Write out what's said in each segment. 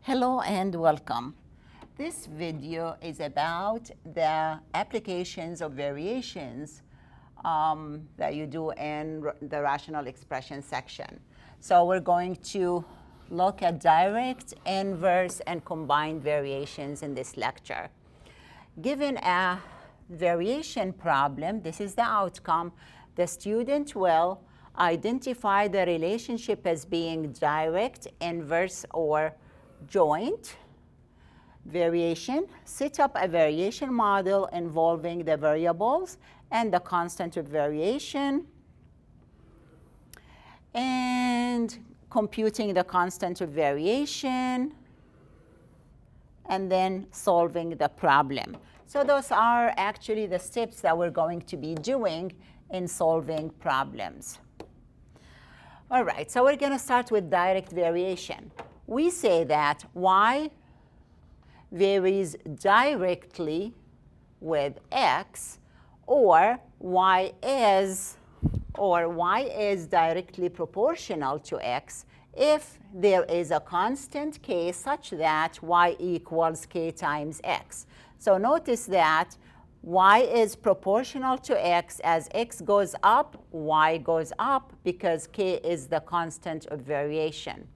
Hello and welcome. This video is about the applications of variations that you do in the rational expression section. So we're going to look at direct, inverse, and combined variations in this lecture. Given a variation problem, this is the outcome. The student will identify the relationship as being direct, inverse, or joint variation, set up a variation model involving the variables and the constant of variation, and computing the constant of variation, and then solving the problem. So those are actually the steps that we're going to be doing in solving problems. All right, so we're going to start with direct variation. We say that y varies directly with x, or y is directly proportional to x if there is a constant k such that y equals k times x. So notice that y is proportional to x. As x goes up, y goes up because k is the constant of variation.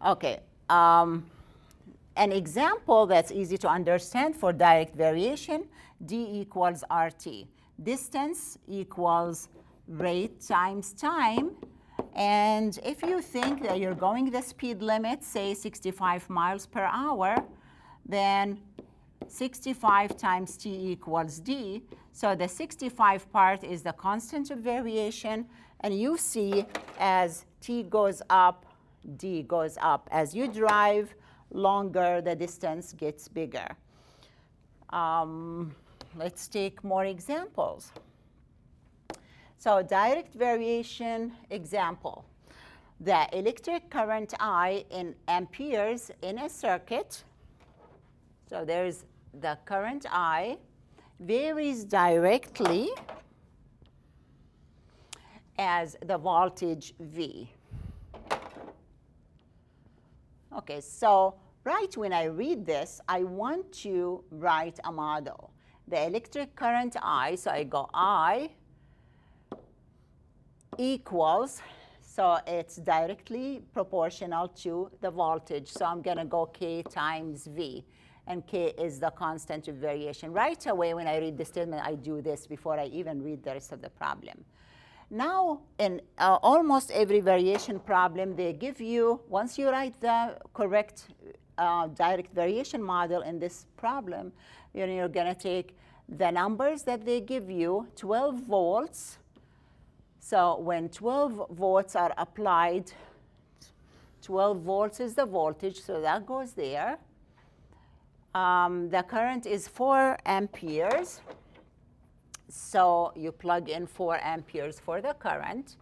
Okay, an example that's easy to understand for direct variation, d equals rt. Distance equals rate times time. And if you think that you're going the speed limit, say 65 miles per hour, then 65 times t equals d. So the 65 part is the constant of variation. And you see as t goes up, d goes up. As you drive longer, the distance gets bigger. Let's take more examples. So direct variation example. The electric current I in amperes in a circuit, so there's the current I, varies directly as the voltage V. Okay, so right when I read this, I want to write a model. The electric current I, so I go I equals, so it's directly proportional to the voltage. So I'm going to go K times V. And K is the constant of variation. Right away when I read the statement, I do this before I even read the rest of the problem. Now, in almost every variation problem, they give you, once you write the correct direct variation model in this problem, you're going to take the numbers that they give you, 12 volts. So when 12 volts are applied, 12 volts is the voltage, so that goes there. The current is 4 amperes. So you plug in 4 amperes for the current.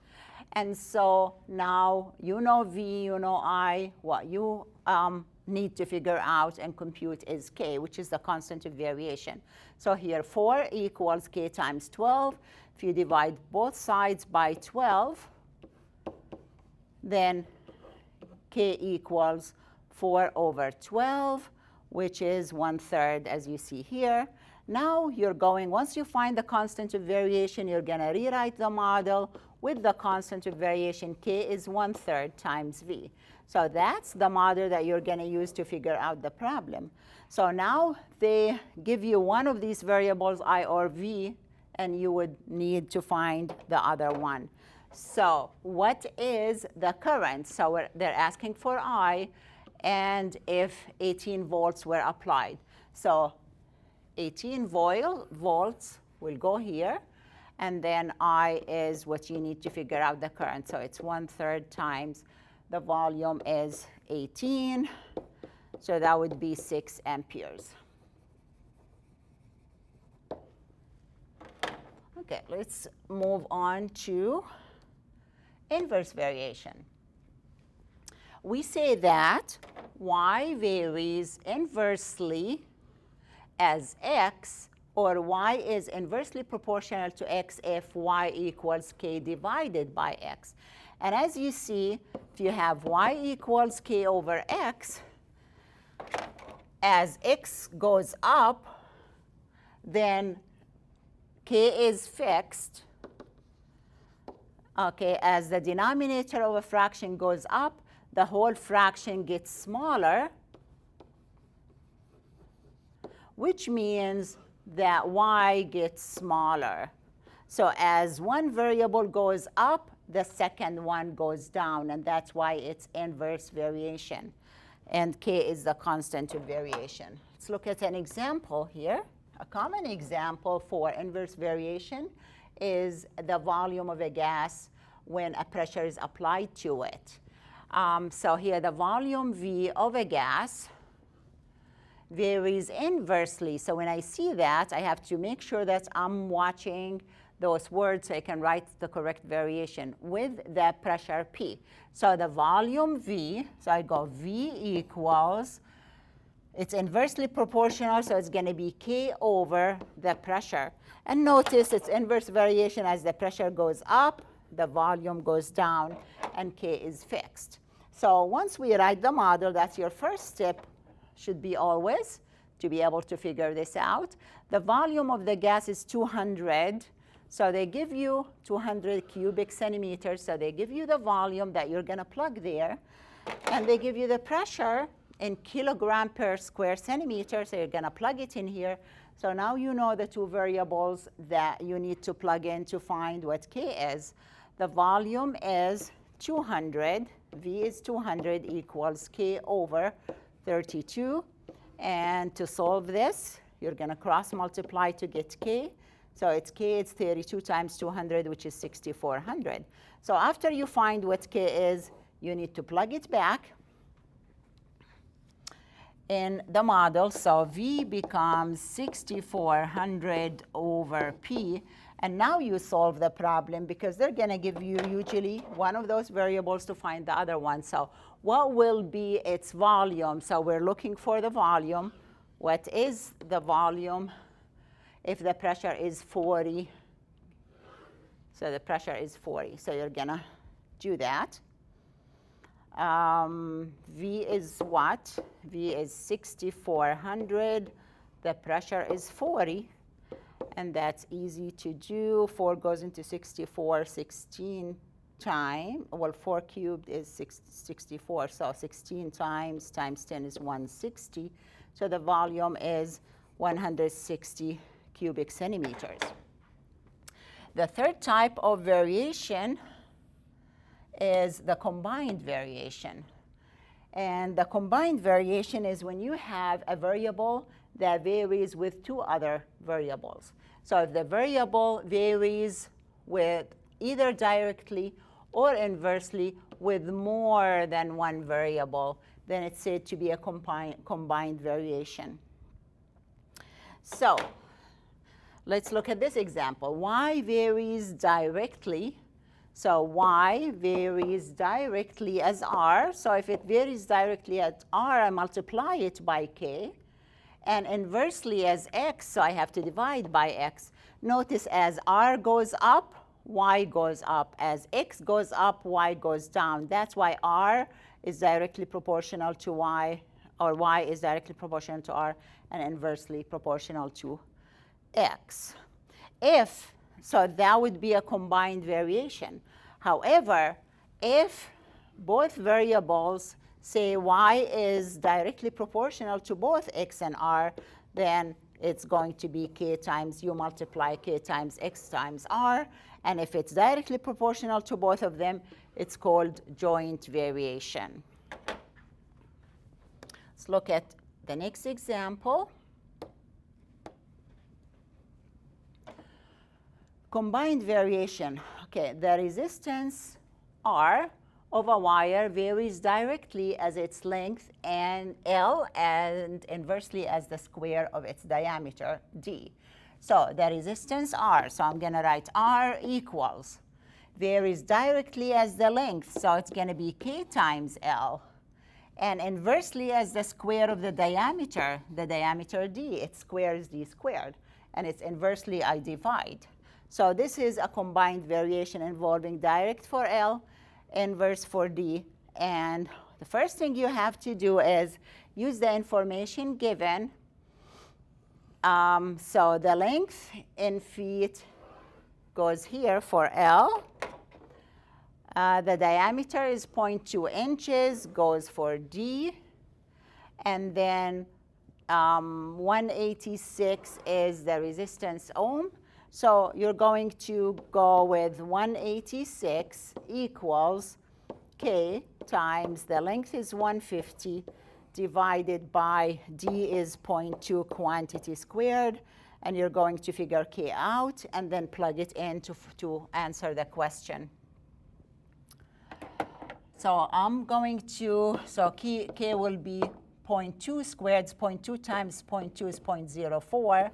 And so now you know V, you know I. What you need to figure out and compute is K, which is the constant of variation. So here 4 equals K times 12. If you divide both sides by 12, then K equals 4 over 12, which is 1/3, as you see here. Now you're going, once you find the constant of variation, you're going to rewrite the model with the constant of variation. K is 1/3 times V. So that's the model that you're going to use to figure out the problem. So now they give you one of these variables, I or V, and you would need to find the other one. So what is the current? So they're asking for I, and if 18 volts were applied. So 18 volts will go here, and then I is what you need to figure out the current. So it's 1/3 times the volume is 18, so that would be 6 amperes. Okay, let's move on to inverse variation. We say that y varies inversely as x, or y is inversely proportional to x if y equals k divided by x. And as you see, if you have y equals k over x, as x goes up, then k is fixed. Okay, as the denominator of a fraction goes up, the whole fraction gets smaller, which means that y gets smaller. So as one variable goes up, the second one goes down, and that's why it's inverse variation. And k is the constant of variation. Let's look at an example here. A common example for inverse variation is the volume of a gas when a pressure is applied to it. So here the volume V of a gas varies inversely. So when I see that, I have to make sure that I'm watching those words so I can write the correct variation with the pressure P. So the volume V, so I go V equals, it's inversely proportional, so it's going to be K over the pressure. And notice it's inverse variation. As the pressure goes up, the volume goes down, and K is fixed. So once we write the model, that's your first step, should be always to be able to figure this out. The volume of the gas is 200. So they give you 200 cubic centimeters. So they give you the volume that you're going to plug there. And they give you the pressure in kilogram per square centimeter. So you're going to plug it in here. So now you know the two variables that you need to plug in to find what K is. The volume is 200. V is 200 equals K over 32. And to solve this, you're going to cross multiply to get K. So it's K, it's 32 times 200, which is 6,400. So after you find what K is, you need to plug it back in the model. So V becomes 6,400 over P. And now you solve the problem because they're going to give you usually one of those variables to find the other one. So what will be its volume? So we're looking for the volume. What is the volume if the pressure is 40? So the pressure is 40. So you're going to do that. V is what? V is 6,400. The pressure is 40. And that's easy to do. 4 goes into 64 16 times. Well, 4 cubed is 64. So 16 times 10 is 160. So the volume is 160 cubic centimeters. The third type of variation is the combined variation. And the combined variation is when you have a variable that varies with two other variables. So if the variable varies with either directly or inversely with more than one variable, then it's said to be a combined variation. So let's look at this example. Y varies directly. So y varies directly as r. So if it varies directly at r, I multiply it by k. And inversely as x, so I have to divide by x. Notice as r goes up, y goes up. As x goes up, y goes down. That's why r is directly proportional to y, or y is directly proportional to r, and inversely proportional to x. So that would be a combined variation. However, if both variables say y is directly proportional to both x and r, then it's going to be k times u multiply k times x times r. And if it's directly proportional to both of them, it's called joint variation. Let's look at the next example. Combined variation. Okay, the resistance R of a wire varies directly as its length and L, and inversely as the square of its diameter, D. So the resistance R, so I'm going to write R equals, varies directly as the length, so it's going to be K times L. And inversely as the square of the diameter D, its square is D squared. And it's inversely I divide. So this is a combined variation involving direct for L, inverse for D. And the first thing you have to do is use the information given. So the length in feet goes here for L. The diameter is 0.2 inches, goes for D. And then 186 is the resistance ohm. So you're going to go with 186 equals K times the length is 150 divided by D is 0.2 quantity squared. And you're going to figure K out and then plug it in to answer the question. So I'm going to, so K will be 0.2 squared. 0.2 times 0.2 is 0.04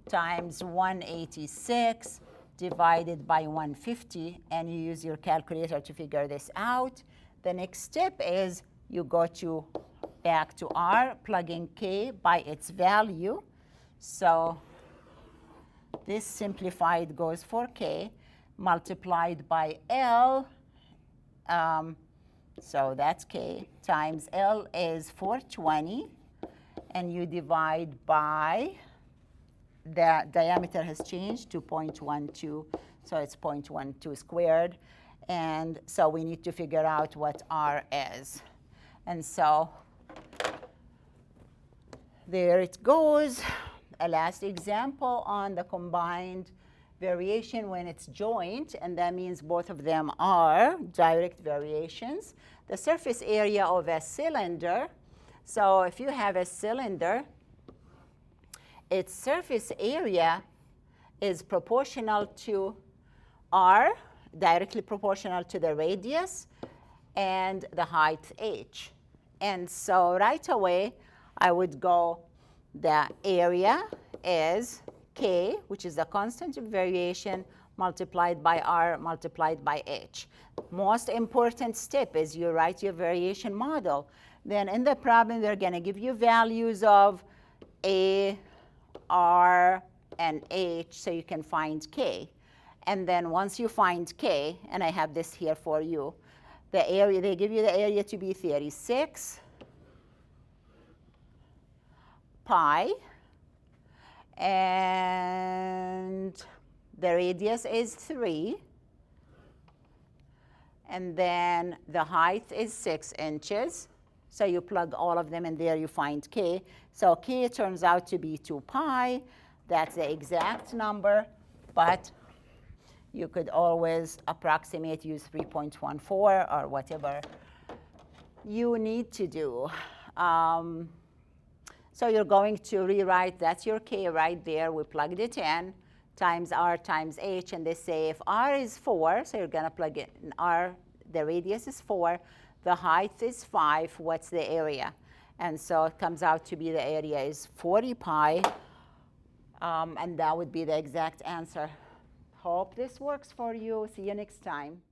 times 186 divided by 150. And you use your calculator to figure this out. The next step is you go back to R, plugging K by its value. So this simplified goes for K multiplied by L. So that's K times L is 420. And you divide by, the diameter has changed to 0.12. So it's 0.12 squared. And so we need to figure out what R is. And so there it goes. A last example on the combined variation when it's joint, and that means both of them are direct variations. The surface area of a cylinder. So if you have a cylinder, its surface area is proportional to R, directly proportional to the radius, and the height h. And so right away, I would go, the area is K, which is the constant of variation, multiplied by R multiplied by h. Most important step is you write your variation model. Then in the problem, they're going to give you values of A, R, and h, so you can find K. And then once you find K, and I have this here for you, the area, they give you the area to be 36 pi, and the radius is 3, and then the height is 6 inches. So you plug all of them in there, you find K. So K turns out to be 2 pi. That's the exact number, but you could always approximate, use 3.14 or whatever you need to do. So you're going to rewrite, that's your K right there. We plugged it in, times R times h. And they say if R is 4, so you're going to plug in R, the radius is 4, the height is 5, what's the area? And so it comes out to be the area is 40 pi. And that would be the exact answer. Hope this works for you. See you next time.